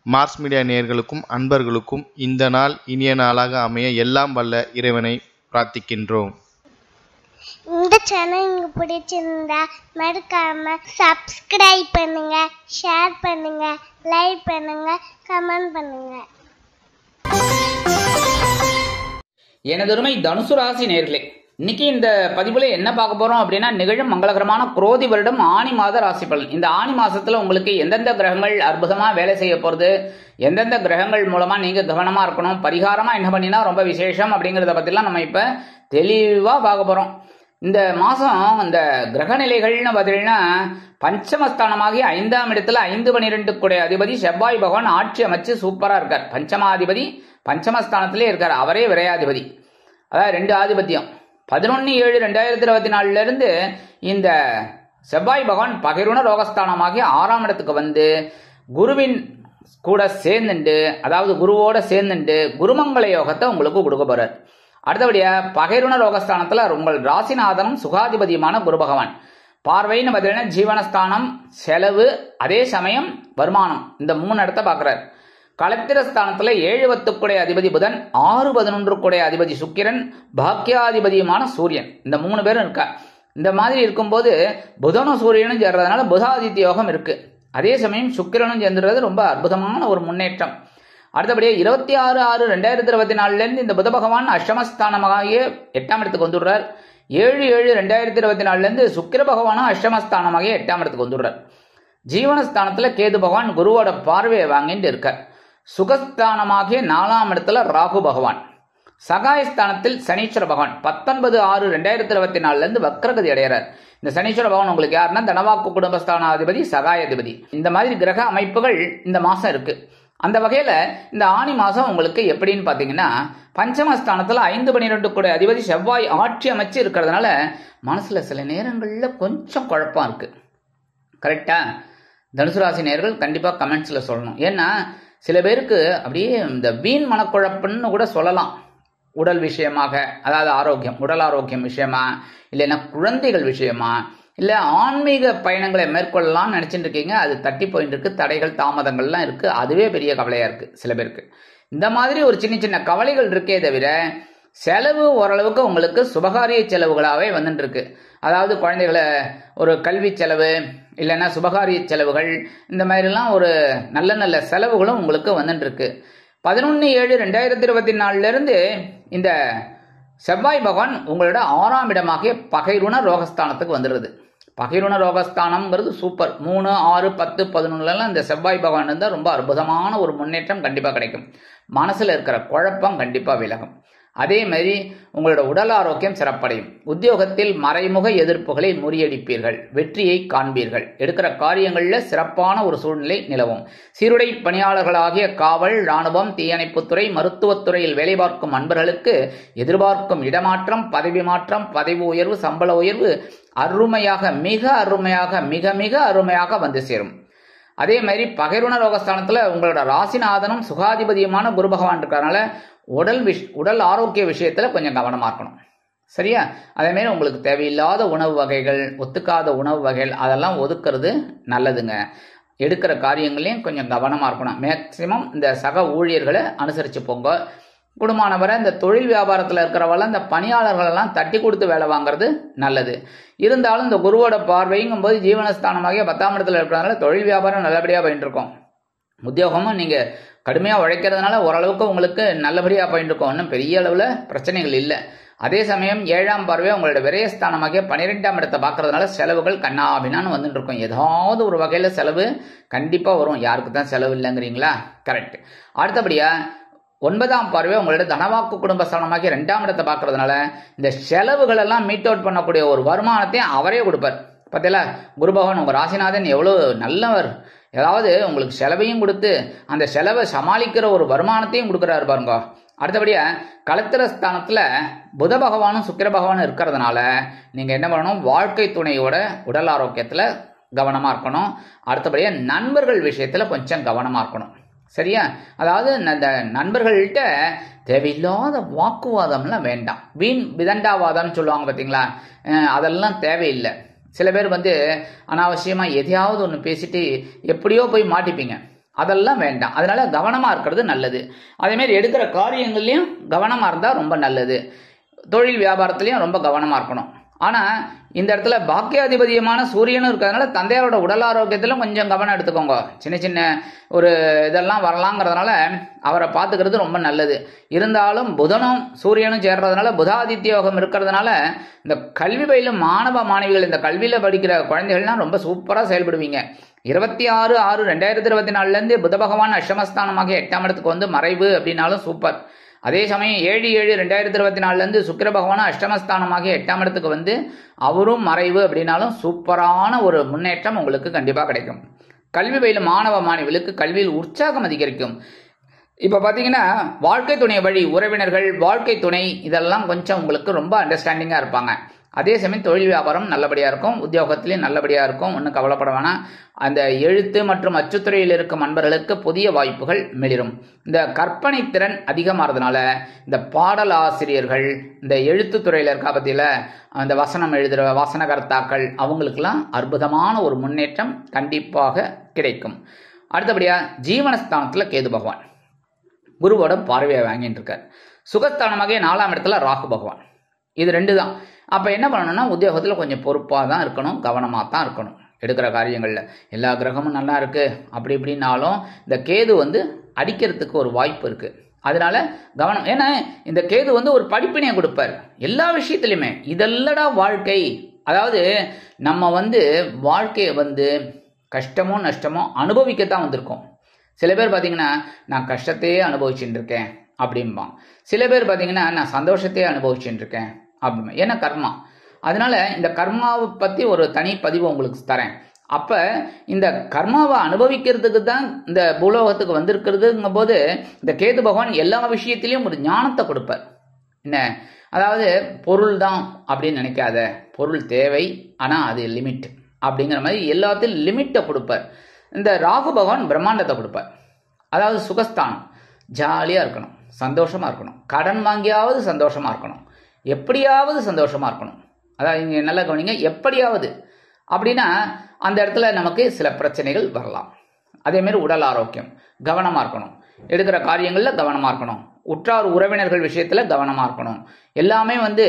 Mars media நேயர்களுக்கும் அன்பர்களுக்கும் இந்த நாள் இனிய நாளாக அமைய எல்லாம் வல்ல இறைவனை பிரார்த்திக்கின்றோம். இந்த சேனல் உங்களுக்கு பிடிச்சிருந்தா மறக்காம சப்ஸ்கிரைப் பண்ணுங்க, ஷேர் பண்ணுங்க, லைக் பண்ணுங்க, கமெண்ட் பண்ணுங்க. எனதொருமை தனுசு ராசி நேயர்களே, இன்னைக்கு இந்த பதிவுல என்ன பார்க்க போறோம் அப்படின்னா, நிகழும் மங்களகரமான குரோதி வருடம் ஆனி மாத ராசி பலன். இந்த ஆனி மாசத்துல உங்களுக்கு எந்தெந்த கிரகங்கள் அற்புதமா வேலை செய்ய போறது, எந்தெந்த கிரகங்கள் மூலமா நீங்க கவனமா இருக்கணும், பரிகாரமா என்ன பண்ணினா ரொம்ப விசேஷம் அப்படிங்கறத பத்திலாம் நம்ம இப்ப தெளிவா பார்க்க போறோம். இந்த மாசம் இந்த கிரக நிலைகள்னு பார்த்தீங்கன்னா, பஞ்சமஸ்தானமாகி 5ஆம் இடத்துல 5-12 கூடிய அதிபதி செவ்வாய் பகவான் ஆட்சி அமைச்சு சூப்பரா இருக்கார். பஞ்சமாதிபதி பஞ்சமஸ்தானத்திலே இருக்கார். அவரே விரையாதிபதி, அதாவது 2 ஆதிபத்தியம். 11/7/2024 இருந்து இந்த செவ்வாய் பகவான் பகிர்வுண ரோகஸ்தானமாகி 6ஆம் இடத்துக்கு வந்து குருவின் கூட சேர்ந்துட்டு, அதாவது குருவோட சேர்ந்துட்டு குருமங்கள யோகத்தை உங்களுக்கு கொடுக்க போறார். அடுத்தபடியா பகைருண ரோகஸ்தானத்துல உங்கள் ராசிநாதனும் சுகாதிபதியுமான குரு பகவான் பார்வைன்னு பார்த்தீங்கன்னா ஜீவனஸ்தானம், செலவு, அதே சமயம் வருமானம், இந்த 3 இடத்தை பார்க்கிறார். களத்திரஸ்தானத்துல 7-10 அதிபதி புதன், 6-11 அதிபதி சுக்கிரன், பாக்கியாதிபதியுமான சூரியன், இந்த 3 பேரும் இருக்கா. இந்த மாதிரி இருக்கும்போது புதனும் சூரியனும் சேர்றதுனால புதாதித்ய யோகம் இருக்கு. அதே சமயம் சுக்கிரனும் சேர்ந்துறது ரொம்ப அற்புதமான ஒரு முன்னேற்றம். அடுத்தபடியே 26/6/2024 இருந்து இந்த புத பகவான் அஷ்டமஸ்தானமாகிய 8ஆம் இடத்துக்கு வந்துடுறார். 7/7/2024 இருந்து சுக்கிர பகவானும் அஷ்டமஸ்தானமாகிய 8ஆம் இடத்துக்கு வந்துடுறார். ஜீவனஸ்தானத்துல கேது பகவான் குருவோட பார்வையை வாங்கிட்டு இருக்கார். சுகஸ்தானமாகிய 4ஆம் இடத்துல ராகு பகவான், சகாயஸ்தானத்தில் சனீஸ்வர பகவான் 19/6/2024 இருந்து வக்ரகதி அடைகிறார். இந்த சனீஸ்வர பகவான் உங்களுக்கு யாருன்னா தனவாக்கு குடும்பஸ்தானாதிபதி, சகாயாதிபதி. இந்த மாதிரி கிரக அமைப்புகள் இந்த மாசம் இருக்கு. அந்த வகையில இந்த ஆனி மாசம் உங்களுக்கு எப்படின்னு பாத்தீங்கன்னா, பஞ்சமஸ்தானத்துல 5-12 அதிபதி செவ்வாய் ஆட்சி அமைச்சு இருக்கிறதுனால மனசுல சில நேரங்கள்ல கொஞ்சம் குழப்பம் இருக்கு. கரெக்டா? தனுசு ராசி நேயர்கள் கண்டிப்பா கமெண்ட்ஸ்ல சொல்லணும். ஏன்னா சில பேருக்கு அப்படியே இந்த வீண் மனக்குழப்பம்னு கூட சொல்லலாம். உடல் விஷயமாக, அதாவது ஆரோக்கியம், உடல் ஆரோக்கியம் விஷயமா, இல்லைன்னா குழந்தைகள் விஷயமா, இல்ல ஆன்மீக பயணங்களை மேற்கொள்ளலாம்னு நினைச்சிட்டு இருக்கீங்க, அது தட்டி போயிட்டு இருக்கு, தடைகள் தாமதங்கள்லாம் இருக்கு, அதுவே பெரிய கவலையா இருக்கு சில பேருக்கு. இந்த மாதிரி ஒரு சின்ன சின்ன கவலைகள் இருக்கே தவிர செலவு ஓரளவுக்கு உங்களுக்கு சுபகாரிய செலவுகளாகவே வந்துட்டு இருக்கு. அதாவது குழந்தைகளை ஒரு கல்வி செலவு, இல்லைன்னா சுபகாரிய செலவுகள், இந்த மாதிரிலாம் ஒரு நல்ல நல்ல செலவுகளும் உங்களுக்கு வந்துட்டு இருக்கு. 11/7/2024 இருந்து இந்த செவ்வாய் பகவான் உங்களோட 6ஆம் இடமாகிய பகைருண ரோகஸ்தானத்துக்கு வந்துடுது. பகைருண ரோகஸ்தானம்ங்கிறது சூப்பர். 3, 6, 10, 11 இந்த செவ்வாய் பகவான் இருந்தால் ரொம்ப அற்புதமான ஒரு முன்னேற்றம் கண்டிப்பா கிடைக்கும். மனசுல இருக்கிற குழப்பம் கண்டிப்பா விலகும். அதே மாதிரி உங்களோட உடல் ஆரோக்கியம் சிறப்படையும். உத்தியோகத்தில் மறைமுக எதிர்ப்புகளை முறியடிப்பீர்கள், வெற்றியை காண்பீர்கள். எடுக்கிற காரியங்கள்ல சிறப்பான ஒரு சூழ்நிலை நிலவும். சீருடை பணியாளர்களாகிய காவல், இராணுவம், தீயணைப்புத்துறை, மருத்துவத்துறையில் வேலை பார்க்கும் அன்பர்களுக்கு எதிர்பார்க்கும் இடமாற்றம், பதவி மாற்றம், பதவி உயர்வு, சம்பள உயர்வு அருமையாக, மிக அருமையாக, மிக மிக அருமையாக வந்து சேரும். அதே மாதிரி பகைருண ரோகஸ்தானத்துல உங்களோட ராசிநாதனும் சுகாதிபதியுமான குரு பகவான் இருக்கிறதுனால உடல் ஆரோக்கிய விஷயத்துல கொஞ்சம் கவனமா இருக்கணும். சரியா? அதே மாதிரி உங்களுக்கு தேவையில்லாத உணவு வகைகள், ஒத்துக்காத உணவு வகைகள், அதெல்லாம் ஒதுக்குறது நல்லதுங்க. எடுக்கிற காரியங்களையும் கொஞ்சம் கவனமா இருக்கணும். மேக்சிமம் இந்த சக ஊழியர்களை அனுசரிச்சு போங்க. குடும்பமானவரை இந்த தொழில் வியாபாரத்தில் இருக்கிறவங்க இந்த பணியாளர்கள் எல்லாம் தட்டி கொடுத்து வேலை வாங்குறது நல்லது. இருந்தாலும் இந்த குருவோட பார்வைங்கும் போது ஜீவனஸ்தானமாகிய 10ஆம் இடத்துல இருக்கிறதுனால தொழில் வியாபாரம் நல்லபடியா போயிட்டு இருக்கும். உத்தியோகமும் நீங்க கடுமையா உழைக்கிறதுனால ஓரளவுக்கு உங்களுக்கு நல்லபடியா போயிட்டு இருக்கும். ஒன்றும் பெரிய அளவுல பிரச்சனைகள் இல்லை. அதே சமயம் 7ஆம் பார்வை உங்களோட விரயஸ்தானமாகிய 12ஆம் இடத்தை பார்க்கறதுனால செலவுகள் கண்ணாபின்னான்னு வந்துட்டு இருக்கும். ஏதாவது ஒரு வகையில செலவு கண்டிப்பா வரும். யாருக்கு தான் செலவு இல்லைங்கிறீங்களா? கரெக்ட். அடுத்தபடியா 9ஆம் பார்வை உங்களோட தனவாக்கு குடும்பஸ்தானமாகிய 2ஆம் இடத்தை பார்க்கறதுனால இந்த செலவுகள் எல்லாம் மீட் அவுட் பண்ணக்கூடிய ஒரு வருமானத்தையும் அவரே கொடுப்பார். பார்த்தீங்களா? குரு பகவான் உங்க ராசிநாதன் எவ்வளவு நல்லவர். ஏதாவது உங்களுக்கு செலவையும் கொடுத்து அந்த செலவை சமாளிக்கிற ஒரு வருமானத்தையும் கொடுக்குறாரு பாருங்க. அடுத்தபடியா களத்திரஸ்தானத்துல புத பகவானும் சுக்கிர பகவானும் இருக்கிறதுனால நீங்க என்ன பண்ணணும், வாழ்க்கை துணையோட உடல் ஆரோக்கியத்துல கவனமா இருக்கணும். அடுத்தபடியா நண்பர்கள் விஷயத்துல கொஞ்சம் கவனமா இருக்கணும். சரியா? அதாவது அந்த நண்பர்கள்ட்ட தேவையில்லாத வாக்குவாதம்லாம் வேண்டாம். வீண் விதண்டாவாதம்னு சொல்லுவாங்க பார்த்தீங்களா, அதெல்லாம் தேவையில்லை. சில பேர் அனாவசியமா எதையாவது ஒன்று பேசிட்டு எப்படியோ போய் மாட்டிப்பீங்க. அதெல்லாம் வேண்டாம். அதனால கவனமா இருக்கிறது நல்லது. அதே மாதிரி எடுக்கிற காரியங்கள்லயும் கவனமா இருந்தா ரொம்ப நல்லது. தொழில் வியாபாரத்திலையும் ரொம்ப கவனமா இருக்கணும். ஆனா இந்த இடத்துல பாக்கியாதிபதியமான சூரியனும் இருக்கிறதுனால தந்தையாரோட உடல் ஆரோக்கியத்திலும் கொஞ்சம் கவனம் எடுத்துக்கோங்க. சின்ன சின்ன ஒரு இதெல்லாம் வரலாங்கிறதுனால அவரை பார்த்துக்கிறது ரொம்ப நல்லது. இருந்தாலும் புதனும் சூரியனும் சேர்றதுனால புதாதித்ய யோகம் இருக்கிறதுனால இந்த கல்வி பயிலும் மாணவ மாணவிகள், இந்த கல்வியில படிக்கிற குழந்தைகள்லாம் ரொம்ப சூப்பரா செயல்படுவீங்க. 26/6/2024 புத பகவான் அஷ்டமஸ்தானமாக 8ஆம் இடத்துக்கு வந்து மறைவு அப்படின்னாலும் சூப்பர். அதே சமயம் 7/7/2024 சுக்கிர பகவான் அஷ்டமஸ்தானமாக 8ஆம் இடத்துக்கு வந்து அவரும் மறைவு அப்படின்னாலும் சூப்பரான ஒரு முன்னேற்றம் உங்களுக்கு கண்டிப்பா கிடைக்கும். கல்வி பயிலும் மாணவ மாணவிகளுக்கு கல்வியில் உற்சாகம் அதிகரிக்கும். இப்ப பாத்தீங்கன்னா வாழ்க்கை துணை வழி உறவினர்கள், வாழ்க்கை துணை இதெல்லாம் கொஞ்சம் உங்களுக்கு ரொம்ப அண்டர்ஸ்டாண்டிங்கா இருப்பாங்க. அதே சமயம் தொழில் வியாபாரம் நல்லபடியா இருக்கும், உத்தியோகத்திலையும் நல்லபடியா இருக்கும், ஒன்றும் கவலைப்பட வேணாம். அந்த எழுத்து மற்றும் அச்சுத்துறையில் இருக்கும் அன்பர்களுக்கு புதிய வாய்ப்புகள் மிளிரும். இந்த கற்பனை திறன் அதிகமாகிறதுனால இந்த பாடல் ஆசிரியர்கள், இந்த எழுத்துத்துறையில் இருக்கா பத்தியில அந்த வசனம் எழுதுகிற வசனகர்த்தாக்கள் அவங்களுக்கெல்லாம் அற்புதமான ஒரு முன்னேற்றம் கண்டிப்பாக கிடைக்கும். அடுத்தபடியா ஜீவனஸ்தானத்தில் கேது பகவான் குருவோட பார்வையை வாங்கிட்டு இருக்கார். சுகஸ்தானமாக 4ஆம் இடத்துல ராகு பகவான். இது 2 தான். அப்ப என்ன பண்ணணும்னா உத்தியோகத்தில் கொஞ்சம் பொறுப்பாக தான் இருக்கணும், கவனமாக தான் இருக்கணும். எடுக்கிற காரியங்களில் எல்லா கிரகமும் நல்லா இருக்கு அப்படி இப்படின்னாலும் இந்த கேது வந்து அடிக்கிறதுக்கு ஒரு வாய்ப்பு இருக்கு. அதனால கவனம். ஏன்னா இந்த கேது வந்து ஒரு படிப்பினையை கொடுப்பார் எல்லா விஷயத்திலுமே. இதெல்லடா வாழ்க்கை. அதாவது நம்ம வந்து வாழ்க்கையை வந்து கஷ்டமோ நஷ்டமோ அனுபவிக்கத்தான் வந்திருக்கோம். சில பேர் பார்த்தீங்கன்னா நான் கஷ்டத்தையே அனுபவிச்சுட்டு இருக்கேன் அப்படிம்பான். சில பேர் பார்த்தீங்கன்னா நான் சந்தோஷத்தையே அனுபவிச்சுட்டு இருக்கேன் அப்படிமா. ஏன்னா கர்மா. அதனால இந்த கர்மாவை பற்றி ஒரு தனி பதிவு உங்களுக்கு தரேன். அப்ப இந்த கர்மாவை அனுபவிக்கிறதுக்கு தான் இந்த பூலோகத்துக்கு வந்திருக்கிறதுங்கும் போது இந்த கேது பகவான் எல்லா விஷயத்திலையும் ஒரு ஞானத்தை கொடுப்பார். என்ன, அதாவது பொருள் தான் அப்படின்னு நினைக்காத, பொருள் தேவை ஆனா அது லிமிட் அப்படிங்கிற மாதிரி எல்லாத்திலும் லிமிட்டை கொடுப்பார். இந்த ராகு பகவான் பிரம்மாண்டத்தை கொடுப்பார். அதாவது சுகஸ்தானம், ஜாலியா இருக்கணும், சந்தோஷமா இருக்கணும், கடன் வாங்கியாவது சந்தோஷமா இருக்கணும், எப்படியாவது சந்தோஷமா இருக்கணும். அதாவது இங்க நல்லா கவனிங்க, எப்படியாவது அப்படின்னா அந்த இடத்துல நமக்கு சில பிரச்சனைகள் வரலாம். அதே மாதிரி உடல் ஆரோக்கியம் கவனமா இருக்கணும், எடுக்கிற காரியங்கள்ல கவனமா இருக்கணும், உற்றார் உறவினர்கள் விஷயத்துல கவனமா இருக்கணும். எல்லாமே வந்து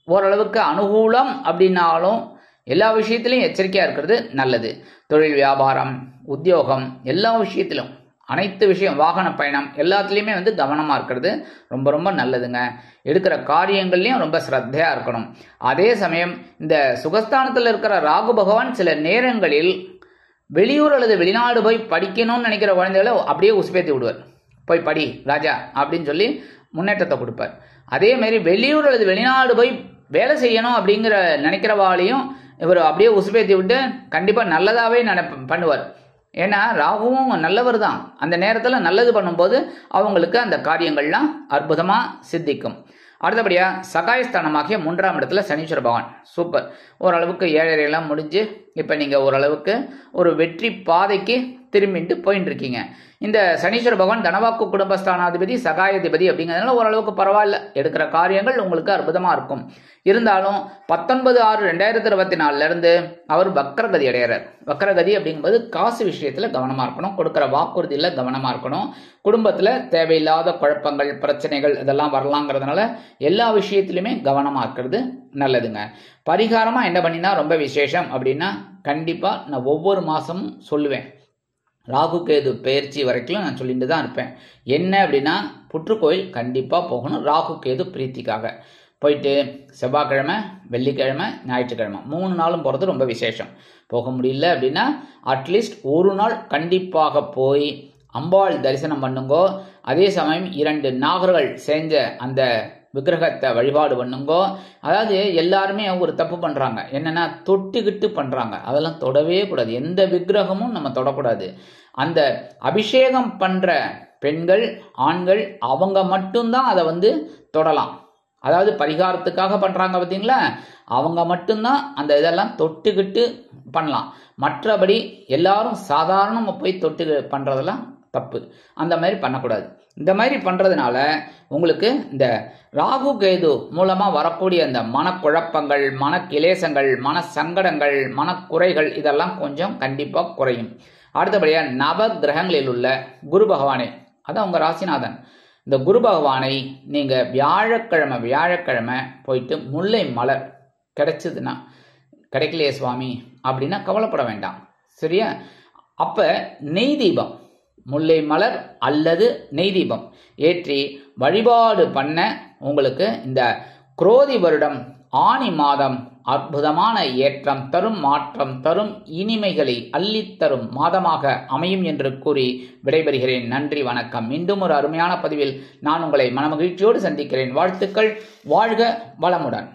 ஓரளவுக்கு அனுகூலம் அப்படின்னாலும் எல்லா விஷயத்திலையும் எச்சரிக்கையா இருக்கிறது நல்லது. தொழில் வியாபாரம் உத்தியோகம் எல்லா விஷயத்திலும், அனைத்து விஷயம், வாகன பயணம் எல்லாத்துலேயுமே வந்து கவனமாக இருக்கிறது ரொம்ப ரொம்ப நல்லதுங்க. எடுக்கிற காரியங்கள்லையும் ரொம்ப ஸ்ரத்தையாக இருக்கணும். அதே சமயம் இந்த சுகஸ்தானத்தில் இருக்கிற ராகு பகவான் சில நேரங்களில் வெளியூர் அல்லது வெளிநாடு போய் படிக்கணும்னு நினைக்கிற குழந்தைகளை அப்படியே உசுப்பேத்தி விடுவார். போய் படி ராஜா அப்படின்னு சொல்லி முன்னேற்றத்தை கொடுப்பார். அதே மாதிரி வெளியூர் அல்லது வெளிநாடு போய் வேலை செய்யணும் அப்படிங்கிற நினைக்கிறவாளையும் இவர் அப்படியே உசுப்பேத்தி விட்டு கண்டிப்பாக நல்லதாகவே பண்ணுவார். ஏன்னா ராகுவும் நல்லவர் தான். அந்த நேரத்தில் நல்லது பண்ணும்போது அவங்களுக்கு அந்த காரியங்கள்லாம் அற்புதமாக சித்திக்கும். அடுத்தபடியா சகாயஸ்தானமாகிய 3ஆம் இடத்துல சனீஸ்வர பகவான் சூப்பர். ஓரளவுக்கு ஏழரையெல்லாம் முடிஞ்சு இப்போ நீங்கள் ஓரளவுக்கு ஒரு வெற்றி பாதைக்கு திரும்பிட்டு போயிட்டு இருக்கீங்க. இந்த சனீஸ்வர பகவான் தனவாக்கு குடும்பஸ்தானாதிபதி சகாயாதிபதி அப்படிங்கிறதுனால ஓரளவுக்கு பரவாயில்ல, எடுக்கிற காரியங்கள் உங்களுக்கு அற்புதமாக இருக்கும். இருந்தாலும் 19/6/2024 அவர் வக்கரகதி அடைகிறார். வக்கரகதி அப்படிங்கும்போது காசு விஷயத்தில் கவனமாக இருக்கணும், கொடுக்குற வாக்குறுதியில் கவனமாக இருக்கணும். குடும்பத்தில் தேவையில்லாத குழப்பங்கள் பிரச்சனைகள் இதெல்லாம் வரலாங்கிறதுனால எல்லா விஷயத்திலுமே கவனமாக இருக்கிறது நல்லதுங்க. பரிகாரமாக என்ன பண்ணினா ரொம்ப விசேஷம் அப்படின்னா கண்டிப்பாக நான் ஒவ்வொரு மாதமும் சொல்லுவேன். ராகு கேது பயிற்சி வரைக்கும் நான் சொல்லிட்டு தான் இருப்பேன். என்ன அப்படின்னா புற்றுக்கோயில் கண்டிப்பாக போகணும். ராகு கேது பிரீத்திக்காக போயிட்டு செவ்வாய்க்கிழமை வெள்ளிக்கிழமை ஞாயிற்றுக்கிழமை 3 நாளும் போகிறது ரொம்ப விசேஷம். போக முடியல அப்படின்னா அட்லீஸ்ட் ஒரு நாள் கண்டிப்பாக போய் அம்பாள் தரிசனம் பண்ணுங்கோ. அதே சமயம் 2 நாகர்கள் செஞ்ச அந்த விக்கிரகத்தை வழிபாடு பண்ணுங்கோ. அதாவது எல்லாருமே ஒரு தப்பு பண்றாங்க, என்னன்னா தொட்டுக்கிட்டு பண்றாங்க. அதெல்லாம் தொடவே கூடாது. எந்த விக்கிரகமும் நம்ம தொடக்கூடாது. அந்த அபிஷேகம் பண்ற பெண்கள் ஆண்கள் அவங்க மட்டும்தான் அதை வந்து தொடலாம். அதாவது பரிகாரத்துக்காக பண்றாங்க பார்த்தீங்களா, அவங்க மட்டும்தான் அந்த இதெல்லாம் தொட்டுக்கிட்டு பண்ணலாம். மற்றபடி எல்லாரும் சாதாரணமாக போய் தொட்டு பண்றதெல்லாம் தப்பு. அந்த மாதிரி பண்ணக்கூடாது. இந்த மாதிரி பண்றதுனால உங்களுக்கு இந்த ராகு கேது மூலமா வரக்கூடிய அந்த மனக்குழப்பங்கள் மன கிளேசங்கள் மன சங்கடங்கள் மனக்குறைகள் இதெல்லாம் கொஞ்சம் கண்டிப்பா குறையும். அடுத்தபடியாக நவ கிரகங்களில் உள்ள குரு பகவானை, அதான் உங்கள் ராசிநாதன், இந்த குரு பகவானை நீங்கள் வியாழக்கிழமை போயிட்டு முல்லை மலர் கிடைச்சதுன்னா, கிடைக்கலையே சுவாமி அப்படின்னா கவலைப்பட வேண்டாம், சரியா? அப்போ நெய் தீபம், முல்லை மலர் அல்லது நெய் தீபம் ஏற்றி வழிபாடு பண்ண உங்களுக்கு இந்த குரோதி வருடம் ஆனி மாதம் அற்புதமான ஏற்றம் தரும், மாற்றம் தரும், இனிமைகளை அள்ளித்தரும் மாதமாக அமையும் என்று கூறி விடைபெறுகிறேன். நன்றி, வணக்கம். மீண்டும் ஒரு அருமையான பதிவில் நான் உங்களை மனமகிழ்ச்சியோடு சந்திக்கிறேன். வாழ்த்துக்கள். வாழ்க வளமுடன்.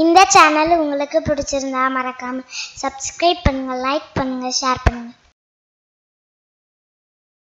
இந்த சேனல் உங்களுக்கு பிடிச்சிருந்தா மறக்காம சப்ஸ்கிரைப் பண்ணுங்க, லைக் பண்ணுங்க, ஷேர் பண்ணுங்க.